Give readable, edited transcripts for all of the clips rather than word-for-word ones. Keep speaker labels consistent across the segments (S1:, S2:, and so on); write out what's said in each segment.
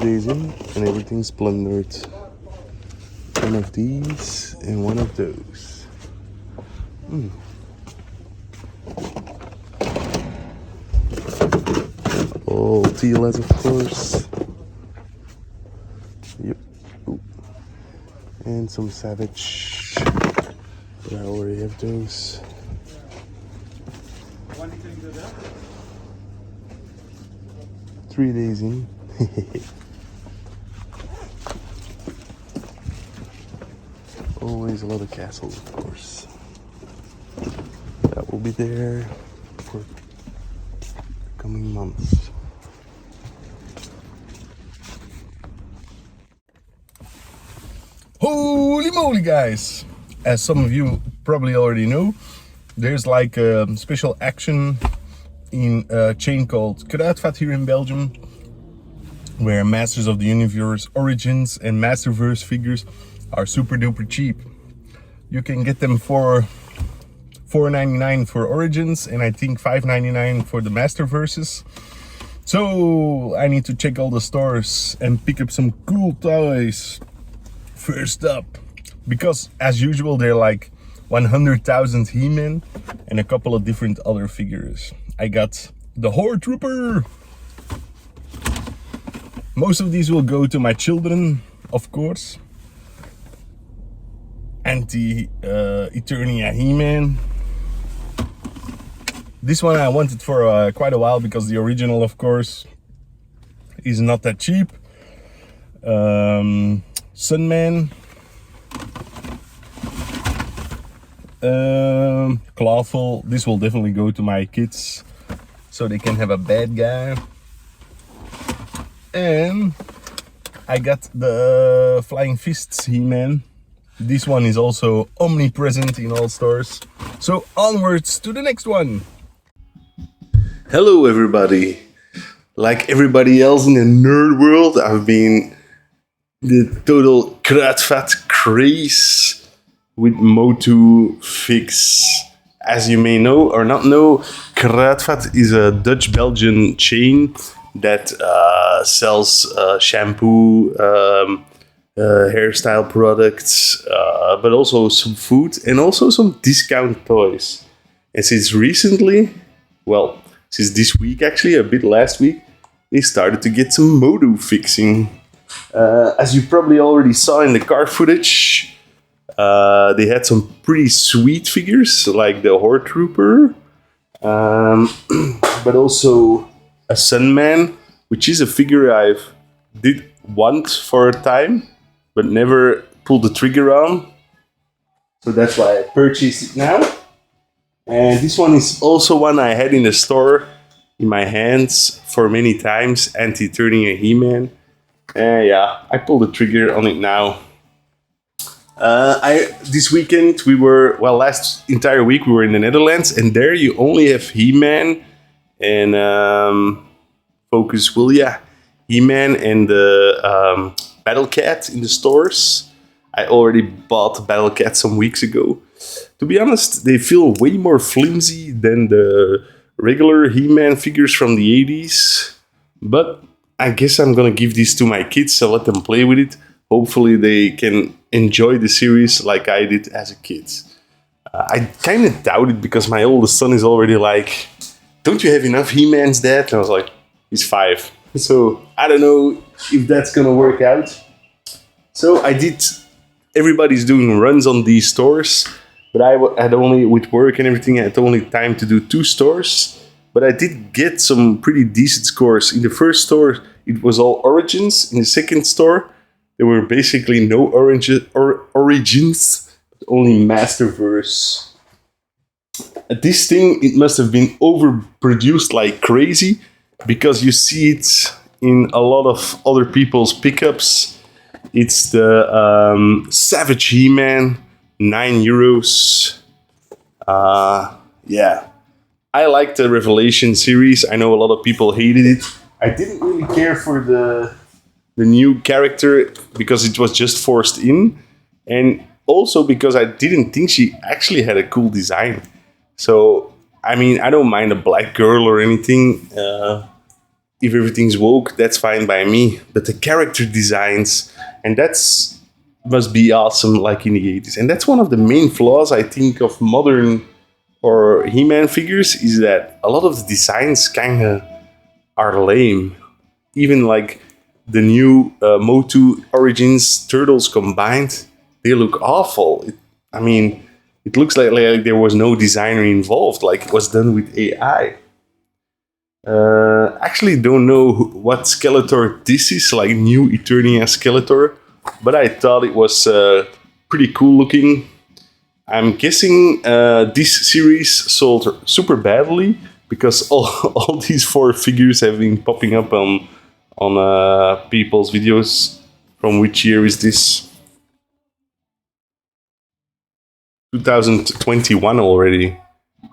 S1: days in and everything's plundered. One of these and one of those. All TLS, of course. Yep. Ooh. And some Savage. But I already have those. 3 days in. Always a lot of castles, of course. That will be there for the coming months. Holy moly, guys! As some of you probably already know, there's like a special action in a chain called Kruidvat here in Belgium, where Masters of the Universe Origins and Masterverse figures are super duper cheap. You can get them for $4.99 for Origins and I think $5.99 for the Masterverses. So I need to check all the stores and pick up some cool toys. First up, because as usual they're like 100,000 He-Man and a couple of different other figures. I got the Horde Trooper. Most of these will go to my children, of course. Eternia He-Man. This one I wanted for quite a while because the original, of course, is not that cheap. Sunman. Clawful. This will definitely go to my kids so they can have a bad guy. And I got the Flying Fists He-Man. This one is also omnipresent in all stores. So onwards to the next one. Hello everybody. Like everybody else in the nerd world, I've been the total Kruidvat craze with Motu fix. As you may know or not know, Kruidvat is a Dutch-Belgian chain that sells shampoo, hairstyle products, but also some food and also some discount toys. And since recently, well, since this week actually, a bit last week, they started to get some Motu fixing. As you probably already saw in the car footage, they had some pretty sweet figures like the Horde Trooper, but also a Sunman, which is a figure I've did want for a time, but never pulled the trigger on. So that's why I purchased it now. And this one is also one I had in the store in my hands for many times, Eternia He-Man. And yeah, I pulled the trigger on it now. This weekend last entire week we were in the Netherlands, and there you only have He-Man and Focus Willia, He-Man and the Battle Cat in the stores. I already bought the Battle Cat some weeks ago. To be honest, they feel way more flimsy than the regular He-Man figures from the 80s. But I guess I'm gonna give these to my kids and let them play with it. Hopefully they can enjoy the series like I did as a kid. I kind of doubt it because my oldest son is already like, "Don't you have enough He-Mans, Dad?" And I was like, he's 5. So I don't know if that's gonna work out. So everybody's doing runs on these stores, but I had only, with work and everything, I had only time to do 2 stores. But I did get some pretty decent scores. In the first store, it was all Origins. In the second store, there were basically no Origins, but only Masterverse. This thing, it must have been overproduced like crazy, because you see it in a lot of other people's pickups. It's the Savage He-Man, €9. Yeah. I like the Revelation series. I know a lot of people hated it. I didn't really care for the new character because it was just forced in. And also because I didn't think she actually had a cool design. So, I mean, I don't mind a black girl or anything. if everything's woke, that's fine by me. But the character designs, and that's must be awesome, like in the 80s. And that's one of the main flaws, I think, of modern or He-Man figures, is that a lot of the designs kind of are lame. Even like the new Motu Origins Turtles combined, they look awful. I mean, it looks like there was no designer involved, like it was done with AI. Actually don't know what Skeletor this is, like new Eternia Skeletor, but I thought it was pretty cool looking. I'm guessing this series sold super badly because all these 4 figures have been popping up on people's videos. From which year is this? 2021 already.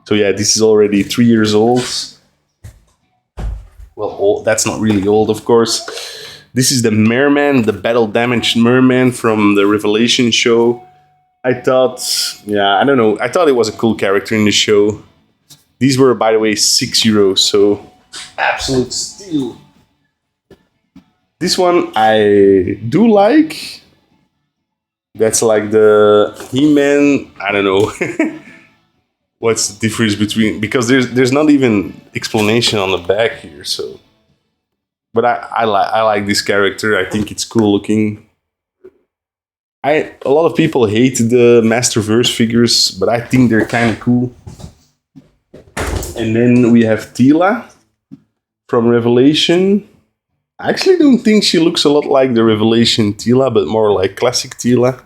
S1: So yeah, this is already 3 years old. Well, old, that's not really old, of course. This is the Merman, the battle-damaged Merman from the Revelation show. I thought, yeah, I don't know. I thought it was a cool character in the show. These were, by the way, €6, so absolute steal. This one I do like. That's like the He-Man. I don't know. What's the difference between, because there's not even explanation on the back here. So, but I like this character. I think it's cool looking. A lot of people hate the Masterverse figures, but I think they're kind of cool. And then we have Teela from Revelation. I actually don't think she looks a lot like the Revelation Teela, but more like classic Teela.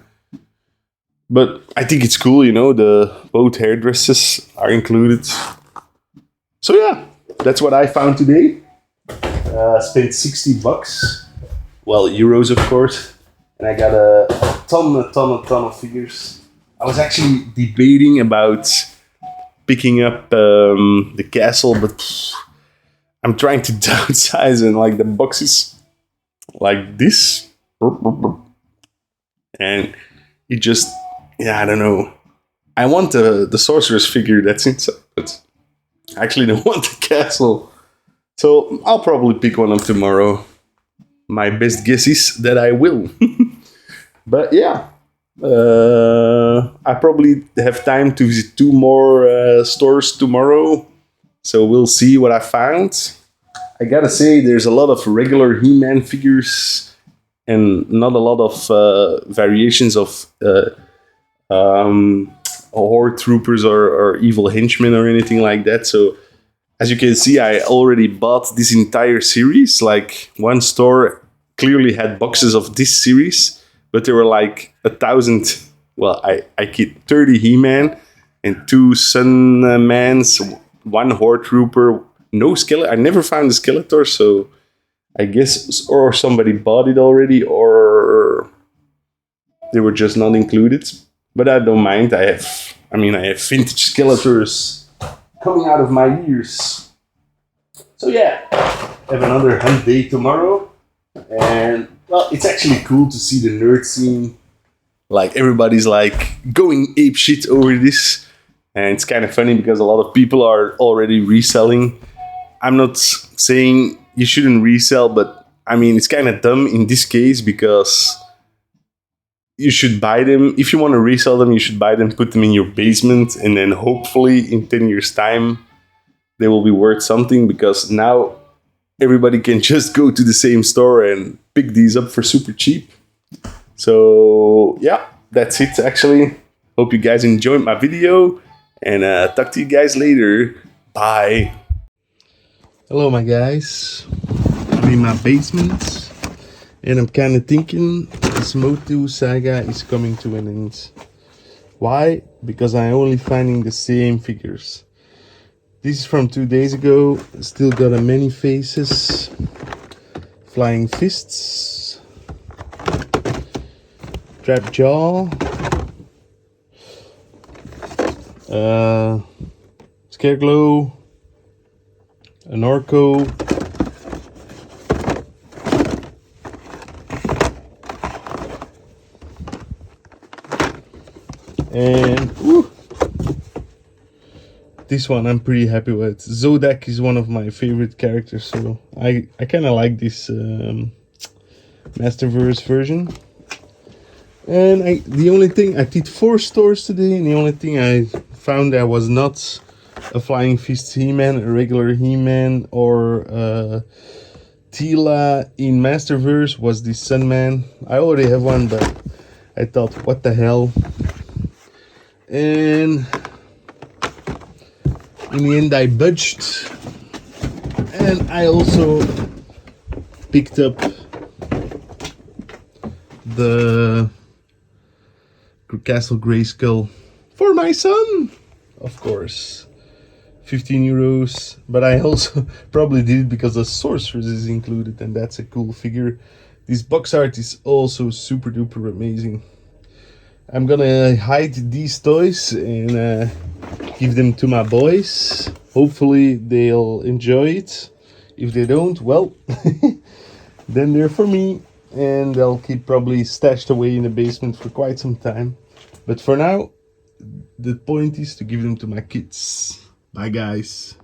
S1: But I think it's cool, you know, both hairdresses are included. So yeah, that's what I found today. Spent $60. Well, euros, of course. And I got a ton of figures. I was actually debating about picking up the castle, but I'm trying to downsize, and like the boxes like this. And it just, yeah, I don't know. I want the sorcerer's figure that's inside, but I actually don't want the castle. So I'll probably pick one up tomorrow. My best guess is that I will. But yeah, I probably have time to visit 2 more stores tomorrow. So we'll see what I found. I gotta say, there's a lot of regular He-Man figures and not a lot of variations of Horde Troopers or Evil Henchmen or anything like that. So as you can see, I already bought this entire series. Like, one store clearly had boxes of this series, but there were like 1,000. Well, I kid, 30 He-Man and 2 Sun-Mans, 1 Horde Trooper, no Skeletor. I never found the Skeletor, so I guess or somebody bought it already, or they were just not included. But I don't mind. I have vintage Skeletors coming out of my ears. So yeah, I have another hunt day tomorrow, and well, it's actually cool to see the nerd scene. Like, everybody's like going ape shit over this, and it's kind of funny because a lot of people are already reselling. I'm not saying you shouldn't resell, but I mean, it's kind of dumb in this case because you should buy them. If you want to resell them, you should buy them, put them in your basement, and then hopefully in 10 years' time, they will be worth something, because now everybody can just go to the same store and pick these up for super cheap. So yeah, that's it actually. Hope you guys enjoyed my video, and talk to you guys later. Bye. Hello my guys. I'm in my basement, and I'm kind of thinking this Motu saga is coming to an end. Why? Because I'm only finding the same figures. This is from 2 days ago. Still got a many faces, flying fists, trap jaw, Scareglow, an Orco, and this one I'm pretty happy with. Zodak is one of my favorite characters, so I kind of like this Masterverse version. And the only thing, I did 4 stores today, and the only thing I found that was not a Flying Fist He-Man, a regular He-Man, or Tila in Masterverse was the Sunman. I already have one, but I thought, what the hell. And in the end I budged, and I also picked up the Castle Grayskull for my son, of course. 15 euros, but I also probably did it because the Sorceress is included, and that's a cool figure. This box art is also super duper amazing. I'm gonna hide these toys and give them to my boys. Hopefully they'll enjoy it. If they don't, well, then they're for me, and they'll keep probably stashed away in the basement for quite some time. But for now, the point is to give them to my kids. Bye guys.